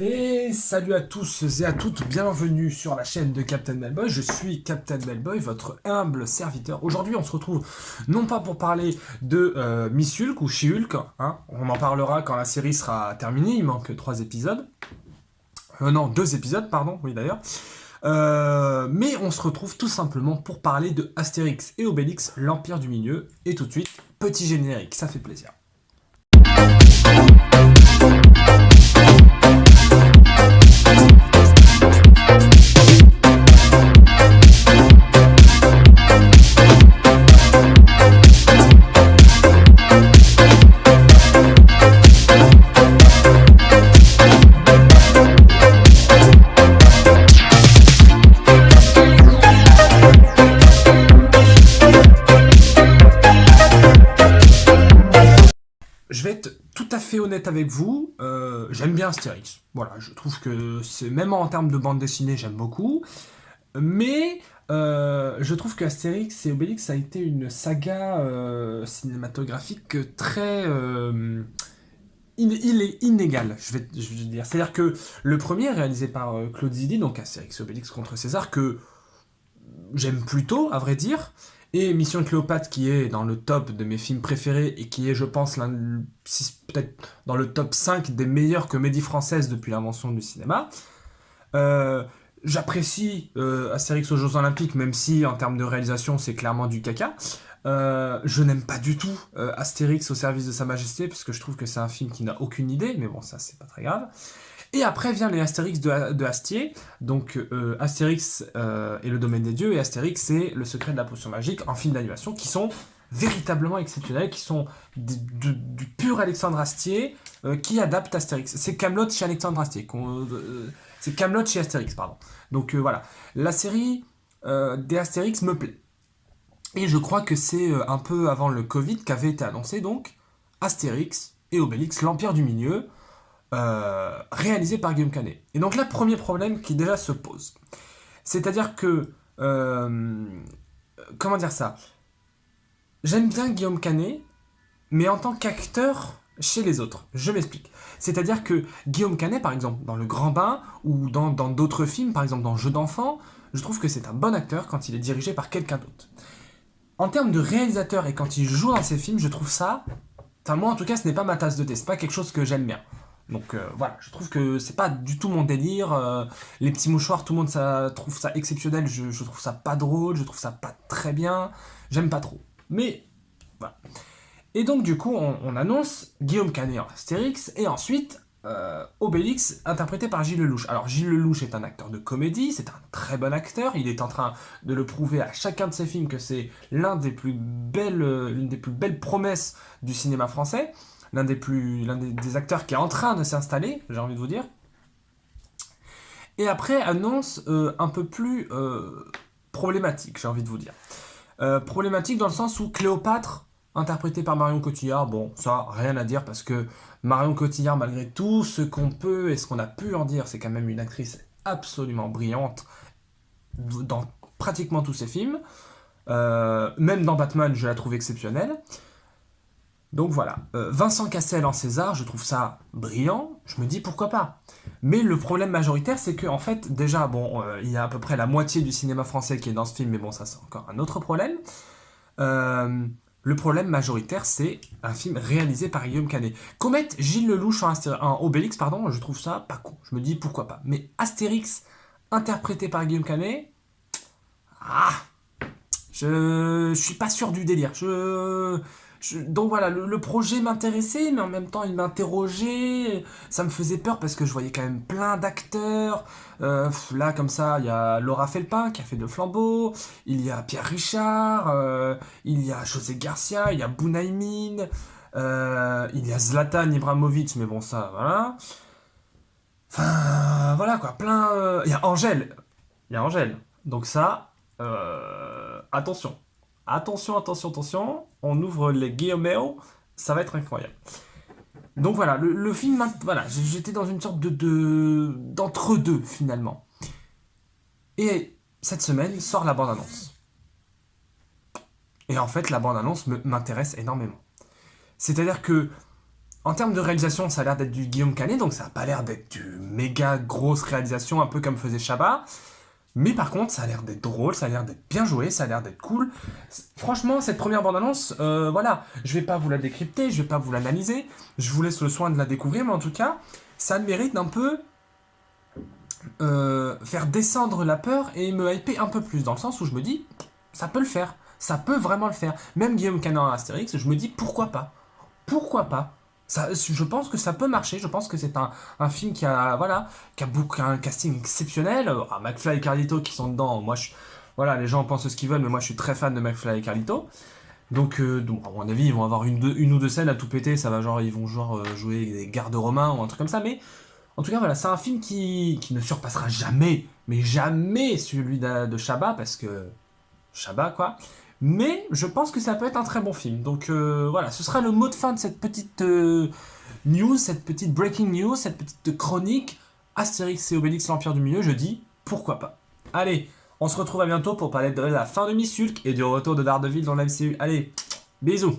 Et salut à tous et à toutes, bienvenue sur la chaîne de Captain Melboy. Je suis Captain Melboy, votre humble serviteur. Aujourd'hui, on se retrouve non pas pour parler de Miss Hulk ou She-Hulk, hein, on en parlera quand la série sera terminée, il manque 3 épisodes. Non, 2 épisodes, pardon, oui d'ailleurs. Mais on se retrouve tout simplement pour parler de Astérix et Obélix, l'Empire du Milieu. Et tout de suite, petit générique, ça fait plaisir. Je vais être tout à fait honnête avec vous, j'aime bien Astérix. Voilà, je trouve que c'est même en termes de bande dessinée, j'aime beaucoup. Mais je trouve que Astérix et Obélix a été une saga cinématographique très il est inégal, je vais dire. C'est-à-dire que le premier, réalisé par Claude Zidi, donc Astérix et Obélix contre César, que j'aime plutôt, à vrai dire. Et Mission Cléopâtre, qui est dans le top de mes films préférés et qui est, je pense, peut-être dans le top 5 des meilleures comédies françaises depuis l'invention du cinéma. Euh, J'apprécie Astérix aux Jeux Olympiques, même si en termes de réalisation, c'est clairement du caca. Je n'aime pas du tout Astérix au service de Sa Majesté, parce que je trouve que c'est un film qui n'a aucune idée, mais bon, ça, c'est pas très grave. Et après vient les Astérix de Astier, donc Astérix et le domaine des dieux, et Astérix et le secret de la potion magique en film d'animation, qui sont véritablement exceptionnels, qui sont du pur Alexandre Astier, qui adapte Astérix. C'est Camelot chez Alexandre Astier, c'est Camelot chez Astérix, pardon. Donc voilà, la série des Astérix me plaît. Et je crois que c'est un peu avant le Covid qu'avait été annoncé donc Astérix et Obélix, l'Empire du Milieu, réalisé par Guillaume Canet. Et donc là, premier problème qui déjà se pose. C'est-à-dire que... comment dire ça. J'aime bien Guillaume Canet, mais en tant qu'acteur chez les autres. Je m'explique. C'est-à-dire que Guillaume Canet, par exemple, dans Le Grand Bain, ou dans d'autres films, par exemple dans Jeux d'enfants, je trouve que c'est un bon acteur quand il est dirigé par quelqu'un d'autre. En termes de réalisateur et quand il joue dans ses films, je trouve ça... Enfin, moi, en tout cas, ce n'est pas ma tasse de thé. C'est pas quelque chose que j'aime bien. Donc voilà, je trouve que c'est pas du tout mon délire. Les petits mouchoirs, tout le monde trouve ça exceptionnel. Je trouve ça pas drôle, je trouve ça pas très bien. J'aime pas trop. Mais voilà. Et donc du coup, on annonce Guillaume Canet en Astérix et ensuite Obélix interprété par Gilles Lelouch. Alors Gilles Lelouch est un acteur de comédie, c'est un très bon acteur. Il est en train de le prouver à chacun de ses films que c'est l'une des plus belles promesses du cinéma français, des acteurs qui est en train de s'installer, j'ai envie de vous dire. Et après, annonce un peu plus problématique, j'ai envie de vous dire. Problématique dans le sens où Cléopâtre, interprétée par Marion Cotillard, bon, ça, rien à dire, parce que Marion Cotillard, malgré tout ce qu'on peut et ce qu'on a pu en dire, c'est quand même une actrice absolument brillante dans pratiquement tous ses films. Même dans Batman, je la trouve exceptionnelle. Donc voilà, Vincent Cassel en César, je trouve ça brillant, je me dis pourquoi pas. Mais le problème majoritaire, c'est que en fait, déjà, bon, il y a à peu près la moitié du cinéma français qui est dans ce film, mais bon, ça c'est encore un autre problème. Le problème majoritaire, c'est un film réalisé par Guillaume Canet. Qu'on mette Gilles Lelouch en Obélix, pardon, je trouve ça pas con. Je me dis pourquoi pas. Mais Astérix, interprété par Guillaume Canet, ah, je suis pas sûr du délire. Donc voilà, le projet m'intéressait, mais en même temps il m'interrogeait. Ça me faisait peur parce que je voyais quand même plein d'acteurs. Là, comme ça, il y a Laura Felpin qui a fait Le Flambeau. Il y a Pierre Richard. Il y a José Garcia. Il y a Bounaïmin. Il y a Zlatan Ibrahimovic, mais bon, ça, voilà. Enfin, voilà quoi, plein. Il y a Angèle. Il y a Angèle. Donc ça, attention. Attention, attention, attention. On ouvre les guillemets. Ça va être incroyable. Donc voilà, le film, voilà, j'étais dans une sorte d'entre-deux finalement. Et cette semaine sort la bande-annonce. Et en fait, la bande-annonce m'intéresse énormément. C'est-à-dire que En termes de réalisation, ça a l'air d'être du Guillaume Canet, donc ça n'a pas l'air d'être du méga grosse réalisation, un peu comme faisait Chabat. Mais par contre, ça a l'air d'être drôle, ça a l'air d'être bien joué, ça a l'air d'être cool. Franchement, cette première bande-annonce, voilà, je vais pas vous la décrypter, je vais pas vous l'analyser, je vous laisse le soin de la découvrir, mais en tout cas, ça mérite d'un peu faire descendre la peur et me hyper un peu plus, dans le sens où je me dis, ça peut le faire, ça peut vraiment le faire. Même Guillaume Canet en Astérix, je me dis, pourquoi pas? Pourquoi pas? Ça, je pense que ça peut marcher, je pense que c'est un film qui a, voilà, qui a un casting exceptionnel. McFly et Carlito qui sont dedans, moi je... Voilà, les gens pensent ce qu'ils veulent, mais moi je suis très fan de McFly et Carlito. Donc à mon avis, ils vont avoir une ou deux scènes à tout péter, ça va genre, ils vont genre jouer des gardes romains ou un truc comme ça, mais en tout cas, voilà, c'est un film qui ne surpassera jamais, mais jamais celui de Chabat, parce que Chabat, quoi. Mais je pense que ça peut être un très bon film. Donc voilà, ce sera le mot de fin de cette petite news, cette petite breaking news, cette petite chronique. Astérix et Obélix, l'Empire du Milieu, je dis pourquoi pas. Allez, on se retrouve à bientôt pour parler de la fin de Miss Hulk et du retour de Daredevil dans l'MCU. Allez, bisous.